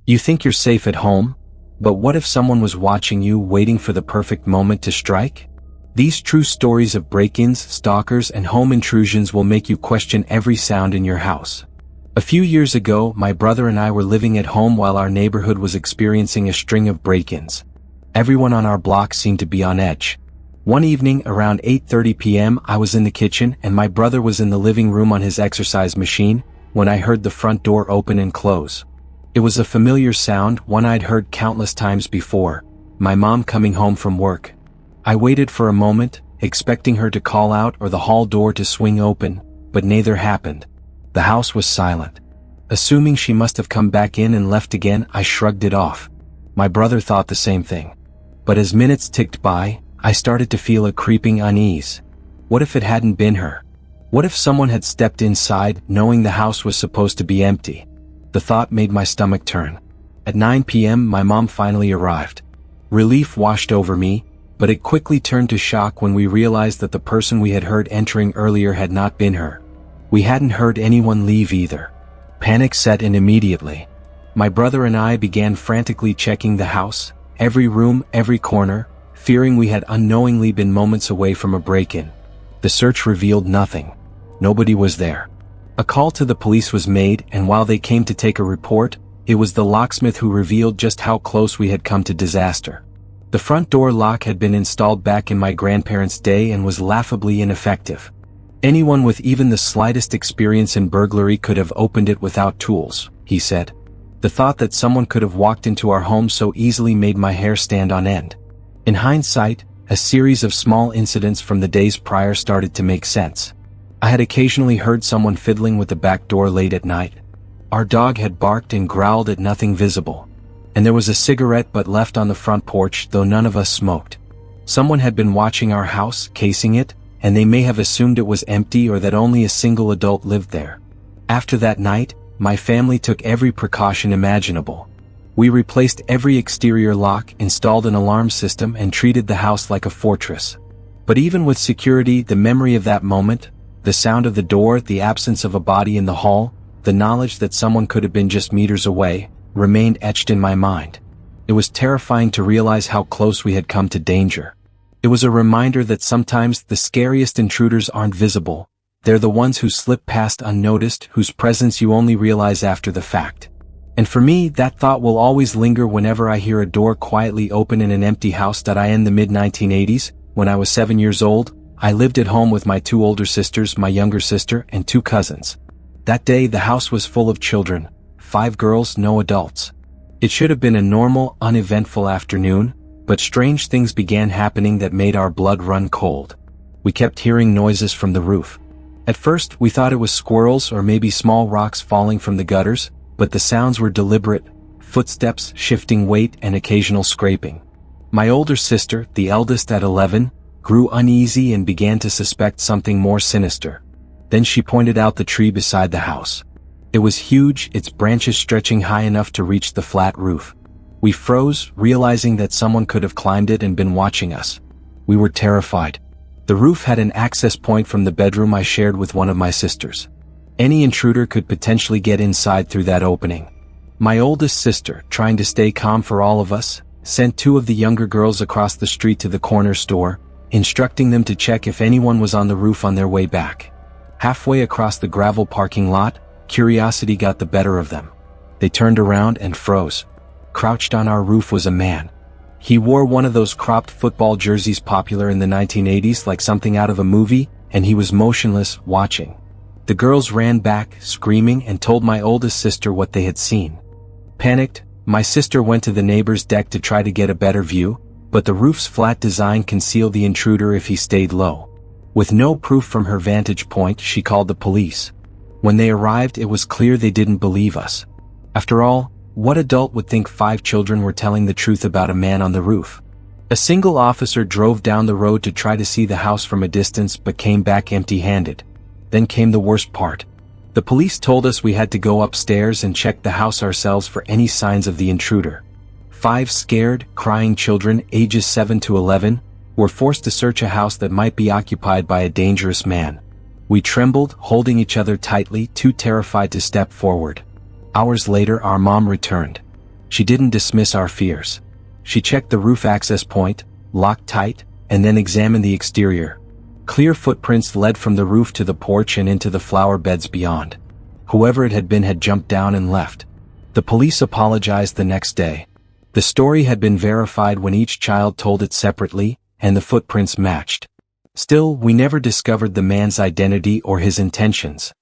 You think you're safe at home? But what if someone was watching you, waiting for the perfect moment to strike? These true stories of break-ins, stalkers, and home intrusions will make you question every sound in your house. A few years ago, my brother and I were living at home while our neighborhood was experiencing a string of break-ins. Everyone on our block seemed to be on edge. One evening, around 8:30 p.m., I was in the kitchen and my brother was in the living room on his exercise machine when I heard the front door open and close. It was a familiar sound, one I'd heard countless times before, my mom coming home from work. I waited for a moment, expecting her to call out or the hall door to swing open, but neither happened. The house was silent. Assuming she must have come back in and left again, I shrugged it off. My brother thought the same thing. But as minutes ticked by, I started to feel a creeping unease. What if it hadn't been her? What if someone had stepped inside, knowing the house was supposed to be empty? The thought made my stomach turn. At 9 p.m., my mom finally arrived. Relief washed over me, but it quickly turned to shock when we realized that the person we had heard entering earlier had not been her. We hadn't heard anyone leave either. Panic set in immediately. My brother and I began frantically checking the house, every room, every corner, fearing we had unknowingly been moments away from a break-in. The search revealed nothing. Nobody was there. A call to the police was made, and while they came to take a report, it was the locksmith who revealed just how close we had come to disaster. The front door lock had been installed back in my grandparents' day and was laughably ineffective. Anyone with even the slightest experience in burglary could have opened it without tools, he said. The thought that someone could have walked into our home so easily made my hair stand on end. In hindsight, a series of small incidents from the days prior started to make sense. I had occasionally heard someone fiddling with the back door late at night. Our dog had barked and growled at nothing visible. And there was a cigarette butt left on the front porch, though none of us smoked. Someone had been watching our house, casing it, and they may have assumed it was empty or that only a single adult lived there. After that night, my family took every precaution imaginable. We replaced every exterior lock, installed an alarm system, and treated the house like a fortress. But even with security, the memory of that moment, the sound of the door, the absence of a body in the hall, the knowledge that someone could have been just meters away, remained etched in my mind. It was terrifying to realize how close we had come to danger. It was a reminder that sometimes the scariest intruders aren't visible. They're the ones who slip past unnoticed, whose presence you only realize after the fact. And for me, that thought will always linger whenever I hear a door quietly open in an empty house. In the mid-1980s, when I was 7 years old, I lived at home with my 2 older sisters, my younger sister, and 2 cousins. That day, the house was full of children. 5 girls, no adults. It should have been a normal, uneventful afternoon, but strange things began happening that made our blood run cold. We kept hearing noises from the roof. At first, we thought it was squirrels or maybe small rocks falling from the gutters, but the sounds were deliberate: footsteps, shifting weight, and occasional scraping. My older sister, the eldest at 11, grew uneasy and began to suspect something more sinister. Then she pointed out the tree beside the house. It was huge, its branches stretching high enough to reach the flat roof. We froze, realizing that someone could have climbed it and been watching us. We were terrified. The roof had an access point from the bedroom I shared with one of my sisters. Any intruder could potentially get inside through that opening. My oldest sister, trying to stay calm for all of us, sent 2 of the younger girls across the street to the corner store, instructing them to check if anyone was on the roof on their way back. Halfway across the gravel parking lot, curiosity got the better of them. They turned around and froze. Crouched on our roof was a man. He wore one of those cropped football jerseys popular in the 1980s, like something out of a movie, and he was motionless, watching. The girls ran back, screaming, and told my oldest sister what they had seen. Panicked, my sister went to the neighbor's deck to try to get a better view, but the roof's flat design concealed the intruder if he stayed low. With no proof from her vantage point, she called the police. When they arrived, it was clear they didn't believe us. After all, what adult would think 5 children were telling the truth about a man on the roof? A single officer drove down the road to try to see the house from a distance but came back empty-handed. Then came the worst part. The police told us we had to go upstairs and check the house ourselves for any signs of the intruder. 5 scared, crying children, ages 7 to 11, were forced to search a house that might be occupied by a dangerous man. We trembled, holding each other tightly, too terrified to step forward. Hours later, our mom returned. She didn't dismiss our fears. She checked the roof access point, locked tight, and then examined the exterior. Clear footprints led from the roof to the porch and into the flower beds beyond. Whoever it had been had jumped down and left. The police apologized the next day. The story had been verified when each child told it separately, and the footprints matched. Still, we never discovered the man's identity or his intentions.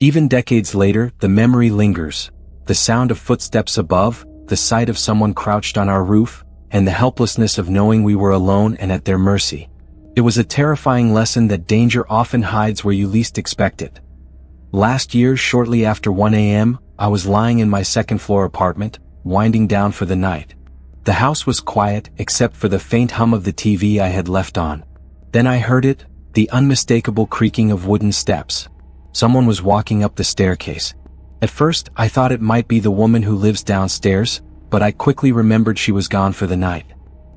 Even decades later, the memory lingers. The sound of footsteps above, the sight of someone crouched on our roof, and the helplessness of knowing we were alone and at their mercy. It was a terrifying lesson that danger often hides where you least expect it. Last year, shortly after 1 a.m., I was lying in my second-floor apartment, winding down for the night. The house was quiet except for the faint hum of the TV I had left on. Then I heard it, the unmistakable creaking of wooden steps. Someone was walking up the staircase. At first, I thought it might be the woman who lives downstairs, but I quickly remembered she was gone for the night.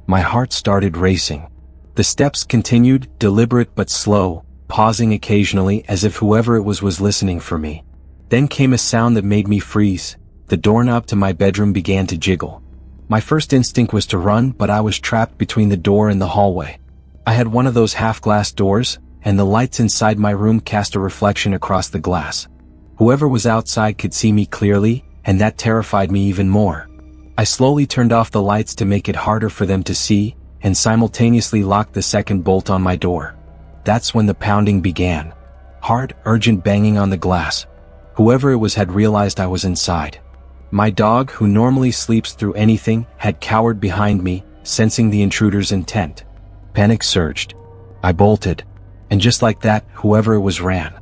My heart started racing. The steps continued, deliberate but slow, pausing occasionally as if whoever it was listening for me. Then came a sound that made me freeze. The doorknob to my bedroom began to jiggle. My first instinct was to run, but I was trapped between the door and the hallway. I had one of those half-glass doors, and the lights inside my room cast a reflection across the glass. Whoever was outside could see me clearly, and that terrified me even more. I slowly turned off the lights to make it harder for them to see, and simultaneously locked the second bolt on my door. That's when the pounding began. Hard, urgent banging on the glass. Whoever it was had realized I was inside. My dog, who normally sleeps through anything, had cowered behind me, sensing the intruder's intent. Panic surged. I bolted. And just like that, whoever it was ran.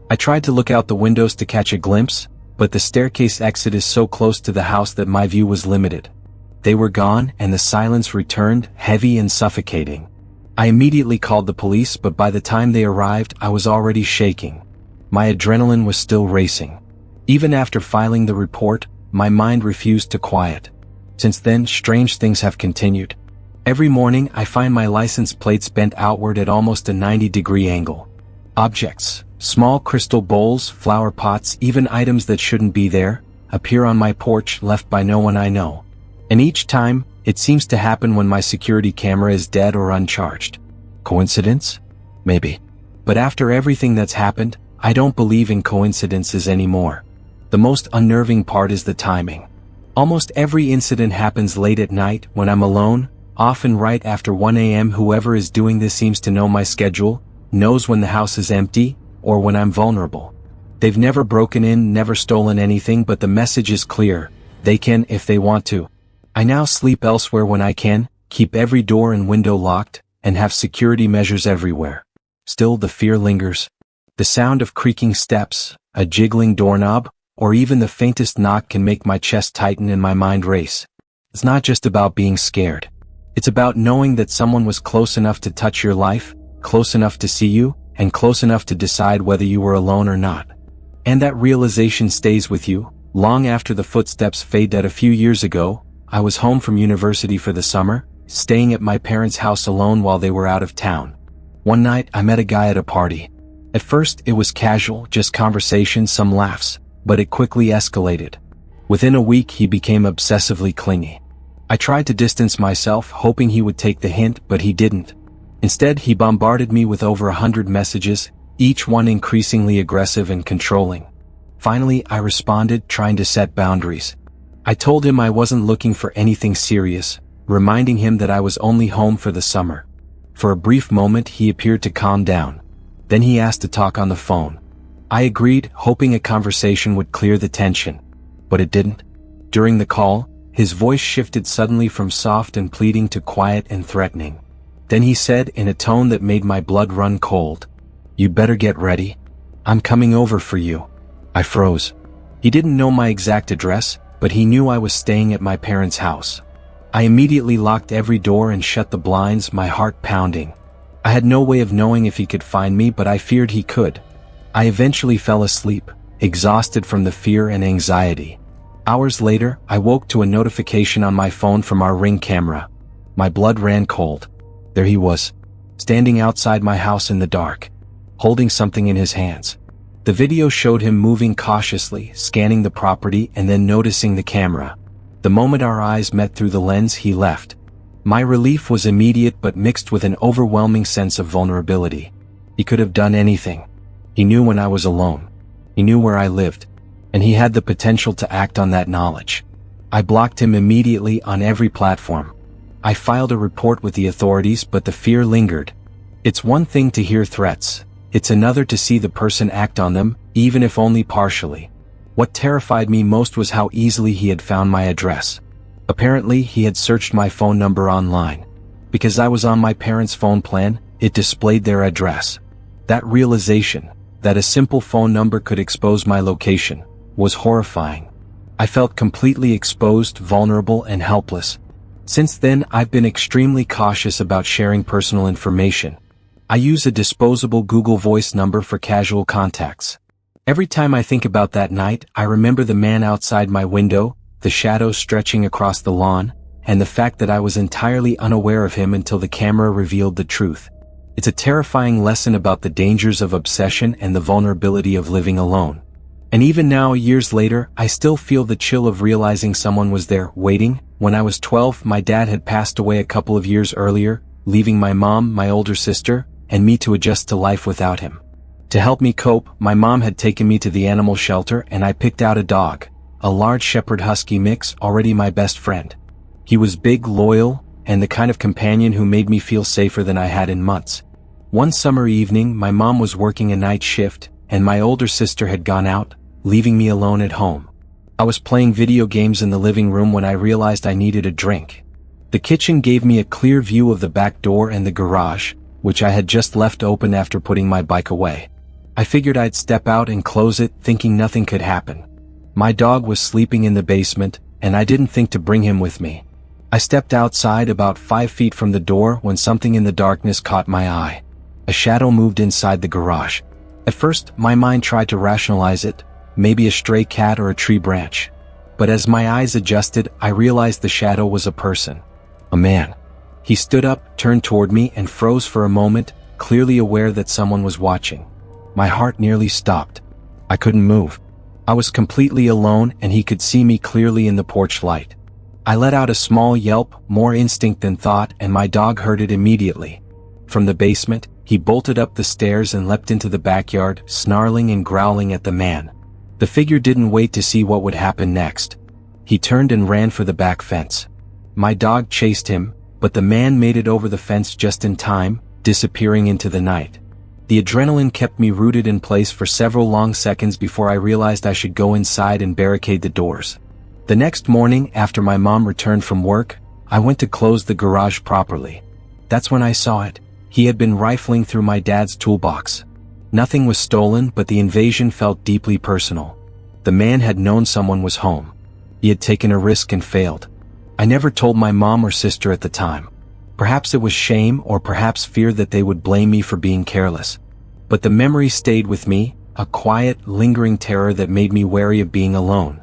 I tried to look out the windows to catch a glimpse, but the staircase exit is so close to the house that my view was limited. They were gone, and the silence returned, heavy and suffocating. I immediately called the police, but by the time they arrived, I was already shaking. My adrenaline was still racing. Even after filing the report, my mind refused to quiet. Since then, strange things have continued. Every morning, I find my license plates bent outward at almost a 90-degree angle. Objects, small crystal bowls, flower pots, even items that shouldn't be there, appear on my porch left by no one I know. And each time, it seems to happen when my security camera is dead or uncharged. Coincidence? Maybe. But after everything that's happened, I don't believe in coincidences anymore. The most unnerving part is the timing. Almost every incident happens late at night when I'm alone, often right after 1 a.m. Whoever is doing this seems to know my schedule, knows when the house is empty, or when I'm vulnerable. They've never broken in, never stolen anything, but the message is clear. They can if they want to. I now sleep elsewhere when I can, keep every door and window locked, and have security measures everywhere. Still, the fear lingers. The sound of creaking steps, a jiggling doorknob, or even the faintest knock can make my chest tighten and my mind race. It's not just about being scared. It's about knowing that someone was close enough to touch your life, close enough to see you, and close enough to decide whether you were alone or not. And that realization stays with you, long after the footsteps fade. That a few years ago, I was home from university for the summer, staying at my parents' house alone while they were out of town. One night, I met a guy at a party. At first, it was casual, just conversation, some laughs, but it quickly escalated. Within a week, he became obsessively clingy. I tried to distance myself, hoping he would take the hint, but he didn't. Instead, he bombarded me with over 100 messages, each one increasingly aggressive and controlling. Finally, I responded, trying to set boundaries. I told him I wasn't looking for anything serious, reminding him that I was only home for the summer. For a brief moment, he appeared to calm down. Then he asked to talk on the phone. I agreed, hoping a conversation would clear the tension. But it didn't. During the call, his voice shifted suddenly from soft and pleading to quiet and threatening. Then he said in a tone that made my blood run cold, "You better get ready. I'm coming over for you." I froze. He didn't know my exact address, but he knew I was staying at my parents' house. I immediately locked every door and shut the blinds, my heart pounding. I had no way of knowing if he could find me, but I feared he could. I eventually fell asleep, exhausted from the fear and anxiety. Hours later, I woke to a notification on my phone from our Ring camera. My blood ran cold. There he was, standing outside my house in the dark, holding something in his hands. The video showed him moving cautiously, scanning the property and then noticing the camera. The moment our eyes met through the lens, he left. My relief was immediate but mixed with an overwhelming sense of vulnerability. He could have done anything. He knew when I was alone. He knew where I lived. And he had the potential to act on that knowledge. I blocked him immediately on every platform. I filed a report with the authorities, but the fear lingered. It's one thing to hear threats. It's another to see the person act on them, even if only partially. What terrified me most was how easily he had found my address. Apparently, he had searched my phone number online. Because I was on my parents' phone plan, it displayed their address. That realization, that a simple phone number could expose my location, was horrifying. I felt completely exposed, vulnerable, and helpless. Since then, I've been extremely cautious about sharing personal information. I use a disposable Google Voice number for casual contacts. Every time I think about that night, I remember the man outside my window, the shadows stretching across the lawn, and the fact that I was entirely unaware of him until the camera revealed the truth. It's a terrifying lesson about the dangers of obsession and the vulnerability of living alone. And even now, years later, I still feel the chill of realizing someone was there, waiting. When I was 12, my dad had passed away a couple of years earlier, leaving my mom, my older sister, and me to adjust to life without him. To help me cope, my mom had taken me to the animal shelter and I picked out a dog, a large shepherd husky mix, already my best friend. He was big, loyal, and the kind of companion who made me feel safer than I had in months. One summer evening, my mom was working a night shift, and my older sister had gone out, leaving me alone at home. I was playing video games in the living room when I realized I needed a drink. The kitchen gave me a clear view of the back door and the garage, which I had just left open after putting my bike away. I figured I'd step out and close it, thinking nothing could happen. My dog was sleeping in the basement, and I didn't think to bring him with me. I stepped outside about 5 feet from the door when something in the darkness caught my eye. A shadow moved inside the garage. At first, my mind tried to rationalize it, maybe a stray cat or a tree branch. But as my eyes adjusted, I realized the shadow was a person. A man. He stood up, turned toward me, and froze for a moment, clearly aware that someone was watching. My heart nearly stopped. I couldn't move. I was completely alone, and he could see me clearly in the porch light. I let out a small yelp, more instinct than thought, and my dog heard it immediately. From the basement, he bolted up the stairs and leapt into the backyard, snarling and growling at the man. The figure didn't wait to see what would happen next. He turned and ran for the back fence. My dog chased him, but the man made it over the fence just in time, disappearing into the night. The adrenaline kept me rooted in place for several long seconds before I realized I should go inside and barricade the doors. The next morning, after my mom returned from work, I went to close the garage properly. That's when I saw it. He had been rifling through my dad's toolbox. Nothing was stolen, but the invasion felt deeply personal. The man had known someone was home. He had taken a risk and failed. I never told my mom or sister at the time. Perhaps it was shame, or perhaps fear that they would blame me for being careless. But the memory stayed with me, a quiet, lingering terror that made me wary of being alone.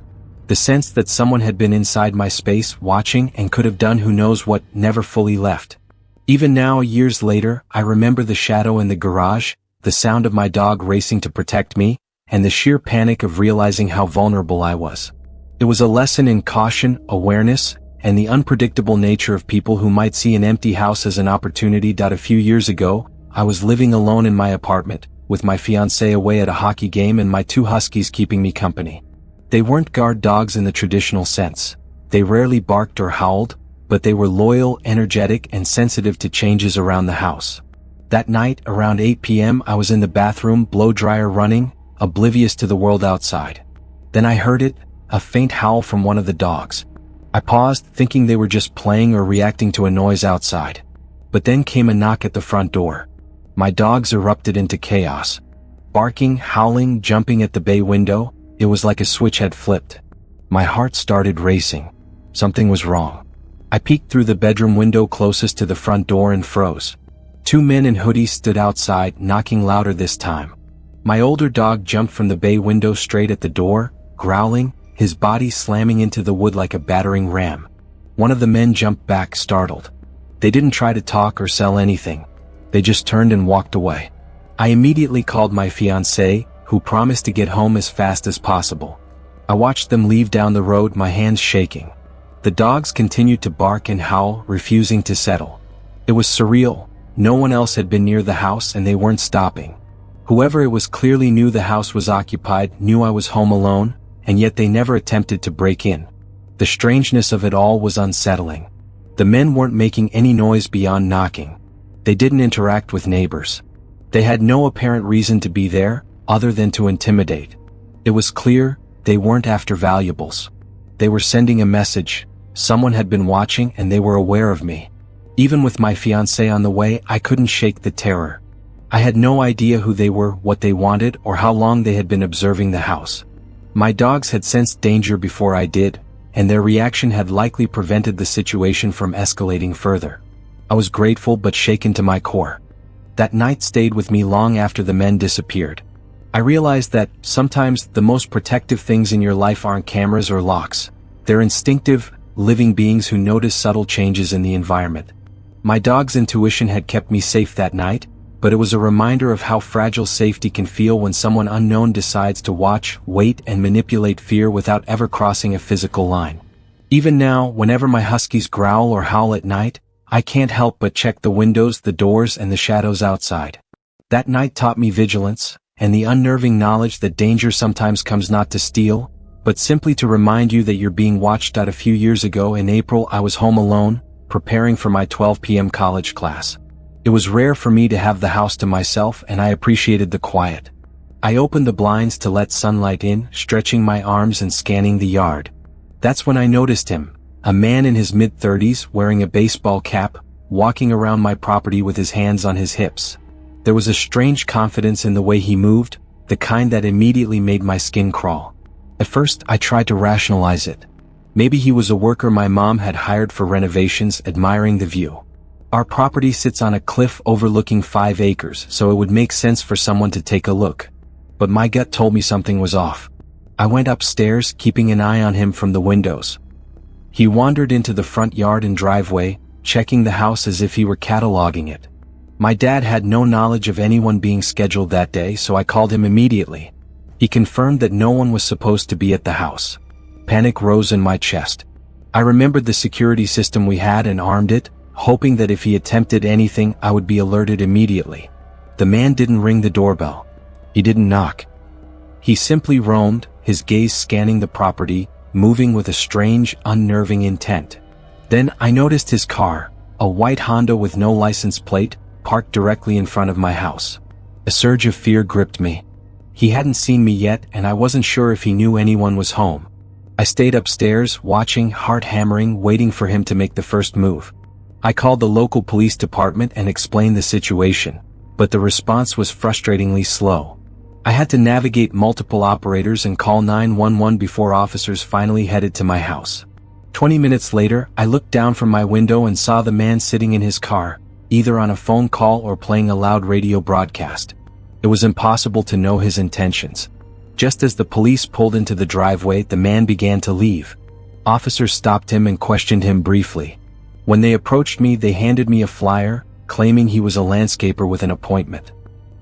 The sense that someone had been inside my space, watching, and could have done who knows what, never fully left. Even now, years later, I remember the shadow in the garage, the sound of my dog racing to protect me, and the sheer panic of realizing how vulnerable I was. It was a lesson in caution, awareness, and the unpredictable nature of people who might see an empty house as an opportunity. A few years ago, I was living alone in my apartment, with my fiancée away at a hockey game and my 2 huskies keeping me company. They weren't guard dogs in the traditional sense. They rarely barked or howled, but they were loyal, energetic, and sensitive to changes around the house. That night, around 8 p.m., I was in the bathroom, blow dryer running, oblivious to the world outside. Then I heard it, a faint howl from one of the dogs. I paused, thinking they were just playing or reacting to a noise outside. But then came a knock at the front door. My dogs erupted into chaos. Barking, howling, jumping at the bay window. It was like a switch had flipped. My heart started racing. Something was wrong. I peeked through the bedroom window closest to the front door and froze. 2 men in hoodies stood outside, knocking louder this time. My older dog jumped from the bay window straight at the door, growling, his body slamming into the wood like a battering ram. One of the men jumped back, startled. They didn't try to talk or sell anything. They just turned and walked away. I immediately called my fiancée, who promised to get home as fast as possible. I watched them leave down the road, my hands shaking. The dogs continued to bark and howl, refusing to settle. It was surreal. No one else had been near the house and they weren't stopping. Whoever it was clearly knew the house was occupied, knew I was home alone, and yet they never attempted to break in. The strangeness of it all was unsettling. The men weren't making any noise beyond knocking. They didn't interact with neighbors. They had no apparent reason to be there, other than to intimidate. It was clear, they weren't after valuables. They were sending a message. Someone had been watching and they were aware of me. Even with my fiancée on the way, I couldn't shake the terror. I had no idea who they were, what they wanted, or how long they had been observing the house. My dogs had sensed danger before I did, and their reaction had likely prevented the situation from escalating further. I was grateful but shaken to my core. That night stayed with me long after the men disappeared. I realized that, sometimes, the most protective things in your life aren't cameras or locks. They're instinctive, living beings who notice subtle changes in the environment. My dog's intuition had kept me safe that night, but it was a reminder of how fragile safety can feel when someone unknown decides to watch, wait, and manipulate fear without ever crossing a physical line. Even now, whenever my huskies growl or howl at night, I can't help but check the windows, the doors, and the shadows outside. That night taught me vigilance, and the unnerving knowledge that danger sometimes comes not to steal, but simply to remind you that you're being watched. A few years ago in April, I was home alone, preparing for my 12 p.m. college class. It was rare for me to have the house to myself, and I appreciated the quiet. I opened the blinds to let sunlight in, stretching my arms and scanning the yard. That's when I noticed him, a man in his mid-30s wearing a baseball cap, walking around my property with his hands on his hips. There was a strange confidence in the way he moved, the kind that immediately made my skin crawl. At first, I tried to rationalize it. Maybe he was a worker my mom had hired for renovations, admiring the view. Our property sits on a cliff overlooking 5 acres, so it would make sense for someone to take a look. But my gut told me something was off. I went upstairs, keeping an eye on him from the windows. He wandered into the front yard and driveway, checking the house as if he were cataloging it. My dad had no knowledge of anyone being scheduled that day, so I called him immediately. He confirmed that no one was supposed to be at the house. Panic rose in my chest. I remembered the security system we had and armed it, hoping that if he attempted anything, I would be alerted immediately. The man didn't ring the doorbell. He didn't knock. He simply roamed, his gaze scanning the property, moving with a strange, unnerving intent. Then I noticed his car, a white Honda with no license plate, parked directly in front of my house. A surge of fear gripped me. He hadn't seen me yet, and I wasn't sure if he knew anyone was home. I stayed upstairs, watching, heart hammering, waiting for him to make the first move. I called the local police department and explained the situation, but the response was frustratingly slow. I had to navigate multiple operators and call 911 before officers finally headed to my house. 20 minutes later, I looked down from my window and saw the man sitting in his car, either on a phone call or playing a loud radio broadcast. It was impossible to know his intentions. Just as the police pulled into the driveway, the man began to leave. Officers stopped him and questioned him briefly. When they approached me, they handed me a flyer, claiming he was a landscaper with an appointment.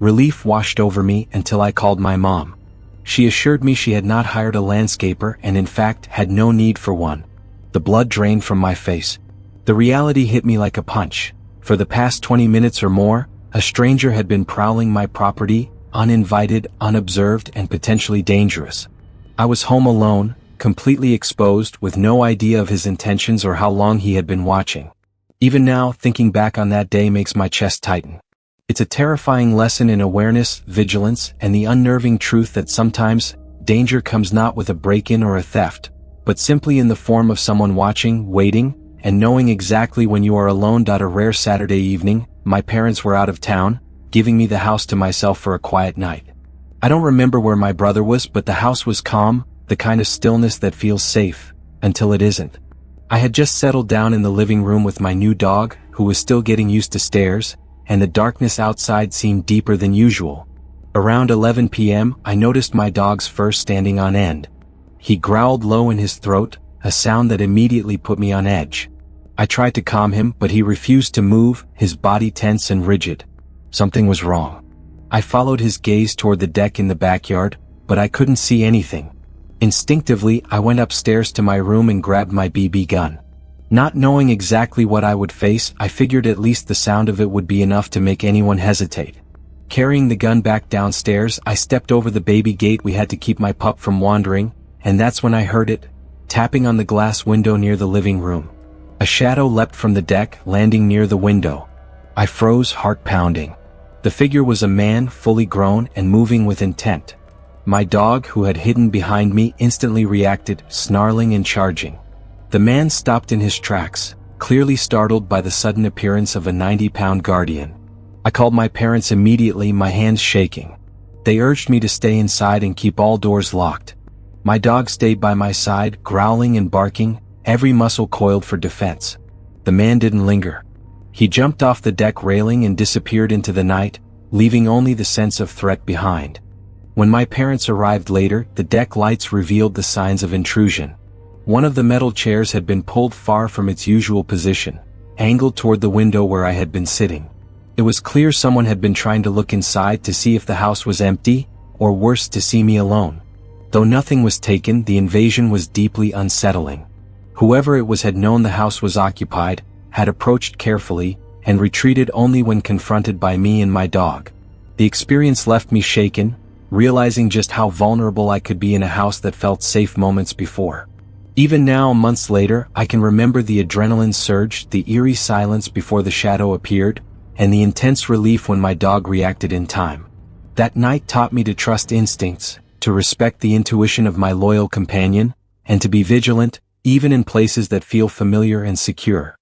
Relief washed over me until I called my mom. She assured me she had not hired a landscaper and in fact had no need for one. The blood drained from my face. The reality hit me like a punch. For the past 20 minutes or more, a stranger had been prowling my property, uninvited, unobserved, and potentially dangerous. I was home alone, completely exposed, with no idea of his intentions or how long he had been watching. Even now, thinking back on that day makes my chest tighten. It's a terrifying lesson in awareness, vigilance, and the unnerving truth that sometimes, danger comes not with a break-in or a theft, but simply in the form of someone watching, waiting, and knowing exactly when you are alone. A rare Saturday evening, my parents were out of town, giving me the house to myself for a quiet night. I don't remember where my brother was, but the house was calm, the kind of stillness that feels safe, until it isn't. I had just settled down in the living room with my new dog, who was still getting used to stairs, and the darkness outside seemed deeper than usual. Around 11 p.m., I noticed my dog's fur standing on end. He growled low in his throat, a sound that immediately put me on edge. I tried to calm him, but he refused to move, his body tense and rigid. Something was wrong. I followed his gaze toward the deck in the backyard, but I couldn't see anything. Instinctively, I went upstairs to my room and grabbed my BB gun. Not knowing exactly what I would face, I figured at least the sound of it would be enough to make anyone hesitate. Carrying the gun back downstairs, I stepped over the baby gate we had to keep my pup from wandering, and that's when I heard it, tapping on the glass window near the living room. A shadow leapt from the deck, landing near the window. I froze, heart pounding. The figure was a man, fully grown and moving with intent. My dog, who had hidden behind me, instantly reacted, snarling and charging. The man stopped in his tracks, clearly startled by the sudden appearance of a 90-pound guardian. I called my parents immediately, my hands shaking. They urged me to stay inside and keep all doors locked. My dog stayed by my side, growling and barking, every muscle coiled for defense. The man didn't linger. He jumped off the deck railing and disappeared into the night, leaving only the sense of threat behind. When my parents arrived later, the deck lights revealed the signs of intrusion. One of the metal chairs had been pulled far from its usual position, angled toward the window where I had been sitting. It was clear someone had been trying to look inside to see if the house was empty, or worse, to see me alone. Though nothing was taken, the invasion was deeply unsettling. Whoever it was had known the house was occupied, had approached carefully, and retreated only when confronted by me and my dog. The experience left me shaken, realizing just how vulnerable I could be in a house that felt safe moments before. Even now, months later, I can remember the adrenaline surge, the eerie silence before the shadow appeared, and the intense relief when my dog reacted in time. That night taught me to trust instincts, to respect the intuition of my loyal companion, and to be vigilant, even in places that feel familiar and secure.